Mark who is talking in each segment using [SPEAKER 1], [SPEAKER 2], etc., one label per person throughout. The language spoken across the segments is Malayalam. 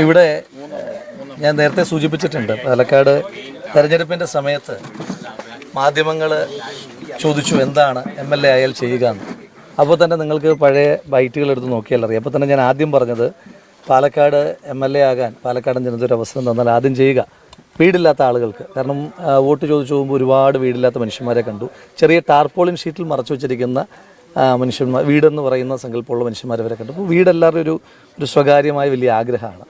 [SPEAKER 1] ഇവിടെ ഞാൻ നേരത്തെ സൂചിപ്പിച്ചിട്ടുണ്ട്, പാലക്കാട് തെരഞ്ഞെടുപ്പിൻ്റെ സമയത്ത് മാധ്യമങ്ങൾ ചോദിച്ചു എന്താണ് MLA ആയാൽ ചെയ്യുക എന്ന്. അപ്പോൾ തന്നെ നിങ്ങൾക്ക് പഴയ ബൈറ്റുകൾ എടുത്ത് നോക്കിയാൽ അറിയാം. അപ്പോൾ തന്നെ ഞാൻ ആദ്യം പറഞ്ഞത് പാലക്കാട് MLA ആകാൻ പാലക്കാടൻ ജനതയൊരു അവസരം തന്നാൽ ആദ്യം ചെയ്യുക വീടില്ലാത്ത ആളുകൾക്ക്. കാരണം വോട്ട് ചോദിച്ചു പോകുമ്പോൾ ഒരുപാട് വീടില്ലാത്ത മനുഷ്യന്മാരെ കണ്ടു. ചെറിയ ടാർപോളിൻ ഷീറ്റിൽ മറച്ചു വെച്ചിരിക്കുന്ന മനുഷ്യന്മാർ, വീടെന്ന് പറയുന്ന സങ്കല്പമുള്ള മനുഷ്യന്മാരെ വരെ കണ്ടു. അപ്പോൾ വീടെല്ലാവരും ഒരു സ്വകാര്യമായ വലിയ ആഗ്രഹമാണ്.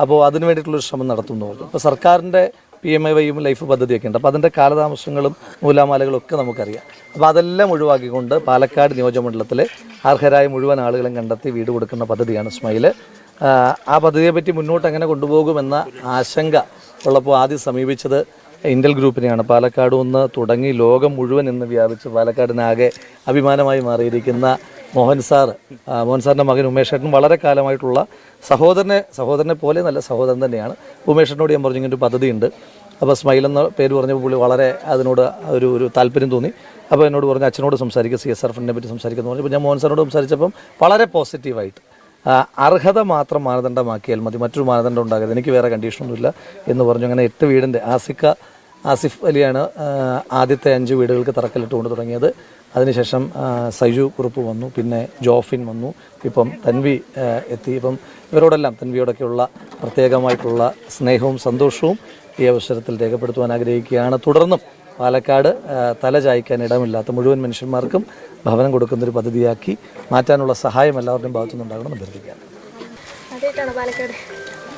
[SPEAKER 1] അപ്പോൾ അതിനു വേണ്ടിയിട്ടുള്ളൊരു ശ്രമം നടത്തുന്നു. അപ്പോൾ സർക്കാരിൻ്റെ PMAYയും ലൈഫ് പദ്ധതിയൊക്കെ ഉണ്ട്. അപ്പോൾ അതിൻ്റെ കാലതാമസങ്ങളും നൂലാമാലകളും ഒക്കെ നമുക്കറിയാം. അപ്പോൾ അതെല്ലാം ഒഴിവാക്കിക്കൊണ്ട് പാലക്കാട് നിയോജകമണ്ഡലത്തിലെ അർഹരായ മുഴുവൻ ആളുകളെയും കണ്ടെത്തി വീട് കൊടുക്കുന്ന പദ്ധതിയാണ് സ്മൈൽ. ആ പദ്ധതിയെപ്പറ്റി മുന്നോട്ട് എങ്ങനെ കൊണ്ടുപോകുമെന്ന ആശങ്ക ഉള്ളപ്പോൾ ആദ്യം സമീപിച്ചത് ഇന്റൽ ഗ്രൂപ്പിനെയാണ്. പാലക്കാട് ഒന്ന് തുടങ്ങി ലോകം മുഴുവൻ ഇന്ന് വ്യാപിച്ച് പാലക്കാടിനാകെ അഭിമാനമായി മാറിയിരിക്കുന്ന മോഹൻ സാറിൻ്റെ മകൻ ഉമേഷേട്ടൻ വളരെ കാലമായിട്ടുള്ള സഹോദരനെ പോലെ നല്ല സഹോദരൻ തന്നെയാണ്. ഉമേഷേട്ടനോട് ഞാൻ പറഞ്ഞു ഇങ്ങനൊരു പദ്ധതിയുണ്ട്. അപ്പോൾ സ്മൈൽ എന്ന പേര് പറഞ്ഞപ്പോൾ പുള്ളി വളരെ അതിനോട് ഒരു താല്പര്യം തോന്നി. അപ്പോൾ എന്നോട് പറഞ്ഞു അച്ഛനോട് സംസാരിക്കുക, CSR ഫണ്ടിനെ പറ്റി സംസാരിക്കുന്നു പറഞ്ഞു. അപ്പോൾ ഞാൻ മോഹൻ സാറിനോട് സംസാരിച്ചപ്പം വളരെ പോസിറ്റീവായിട്ട് അർഹത മാത്രം മാനദണ്ഡമാക്കിയാൽ മതി, മറ്റൊരു മാനദണ്ഡം ഉണ്ടാകരുത്, എനിക്ക് വേറെ കണ്ടീഷനൊന്നുമില്ല എന്ന് പറഞ്ഞു. അങ്ങനെ 8 വീടിൻ്റെ ആസിഫ് അലിയാണ് ആദ്യത്തെ 5 വീടുകൾക്ക് തറക്കല്ലിട്ടുകൊണ്ട് തുടങ്ങിയത്. അതിനുശേഷം സൈജു കുറുപ്പ് വന്നു, പിന്നെ ജോഫിൻ വന്നു, ഇപ്പം തൻവി എത്തി. ഇപ്പം ഇവരോടെല്ലാം തൻവിയോടൊക്കെയുള്ള പ്രത്യേകമായിട്ടുള്ള സ്നേഹവും സന്തോഷവും ഈ അവസരത്തിൽ രേഖപ്പെടുത്തുവാൻ ആഗ്രഹിക്കുകയാണ്. തുടർന്നും പാലക്കാട് തല ചായ്ക്കാൻ ഇടമില്ലാത്ത മുഴുവൻ മനുഷ്യന്മാർക്കും ഭവനം കൊടുക്കുന്നൊരു പദ്ധതിയാക്കി മാറ്റാനുള്ള സഹായം എല്ലാവരുടെയും ഭാഗത്തുനിന്നുണ്ടാകണം അഭ്യർത്ഥിക്കുകയാണ്.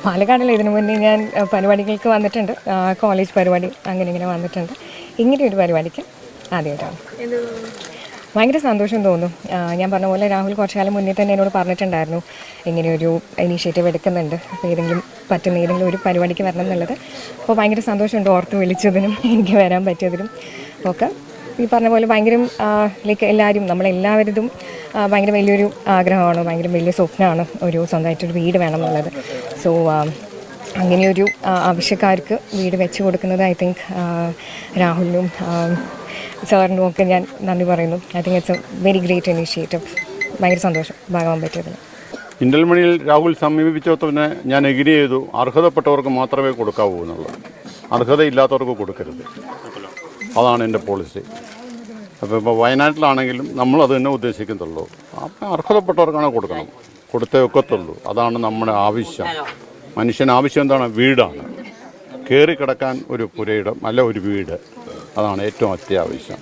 [SPEAKER 2] പാലക്കാടിൽ ഇതിനു മുന്നേ ഞാൻ പരിപാടികൾക്ക് വന്നിട്ടുണ്ട്, കോളേജ് പരിപാടി അങ്ങനെ ഇങ്ങനെ വന്നിട്ടുണ്ട്. ഇങ്ങനെയൊരു പരിപാടിക്ക് ആദ്യമായിട്ടാണ്. ഭയങ്കര സന്തോഷം തോന്നും. ഞാൻ പറഞ്ഞ പോലെ രാഹുൽ കുറച്ചു കാലം മുന്നേ തന്നെ എന്നോട് പറഞ്ഞിട്ടുണ്ടായിരുന്നു ഇങ്ങനെയൊരു ഇനീഷ്യേറ്റീവ് എടുക്കുന്നുണ്ട്, അപ്പോൾ ഏതെങ്കിലും ഒരു പരിപാടിക്ക് വരണം എന്നുള്ളത്. അപ്പോൾ ഭയങ്കര സന്തോഷമുണ്ട് ഓർത്ത് വിളിച്ചതിനും എനിക്ക് വരാൻ പറ്റിയതിനും ഒക്കെ. ഈ പറഞ്ഞ പോലെ ഭയങ്കര എല്ലാവരും നമ്മളെല്ലാവരും ഭയങ്കര വലിയൊരു ആഗ്രഹമാണ്, ഭയങ്കര വലിയ സ്വപ്നമാണ് ഒരു സ്വന്തമായിട്ടൊരു വീട് വേണം എന്നുള്ളത്. സോ അങ്ങനെയൊരു ആവശ്യക്കാർക്ക് വീട് വെച്ച് കൊടുക്കുന്നത് ഐ തിങ്ക് രാഹുലിനും സാറിനും ഒക്കെ ഞാൻ നന്ദി പറയുന്നു. I think it's A very great initiative. ഭയങ്കര സന്തോഷം ഭാഗമാകാൻ പറ്റിയതിന്.
[SPEAKER 3] ഇന്റൽമണിയിൽ രാഹുൽ സമീപിച്ചതിനെ ഞാൻ എഗ്രി ചെയ്തു. അർഹതപ്പെട്ടവർക്ക് മാത്രമേ കൊടുക്കാവൂ എന്നുള്ളത്, അർഹതയില്ലാത്തവർക്ക് കൊടുക്കരുത്. അതാണ് എൻ്റെ പോളിസി. അപ്പോൾ വയനാട്ടിലാണെങ്കിലും നമ്മൾ അത് തന്നെ ഉദ്ദേശിക്കുന്നുള്ളൂ. അപ്പം അർഹതപ്പെട്ടവർക്കാണ് കൊടുക്കണം, കൊടുത്തേ ഒക്കത്തുള്ളൂ. അതാണ് നമ്മുടെ ആവശ്യം. മനുഷ്യന് ആവശ്യം എന്താണ്? വീടാണ്. കയറി കിടക്കാൻ ഒരു പുരയിടം അല്ല ഒരു വീട്, അതാണ് ഏറ്റവും അത്യാവശ്യം.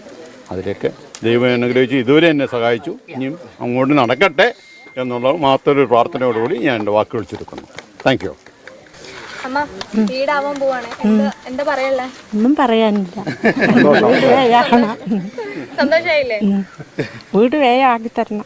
[SPEAKER 3] അതിലേക്ക് ദൈവം അനുഗ്രഹിച്ച് ഇതുവരെ എന്നെ സഹായിച്ചു, ഇനിയും അങ്ങോട്ട് നടക്കട്ടെ എന്നുള്ള മാത്രമൊരു പ്രാർത്ഥനയോടുകൂടി ഞാൻ എൻ്റെ വാക്കുകൾ ചുരുക്കുന്നു. Thank you.
[SPEAKER 4] ഒന്നും പറയാനില്ല. വീട് വേഗം ആക്കി തരണം.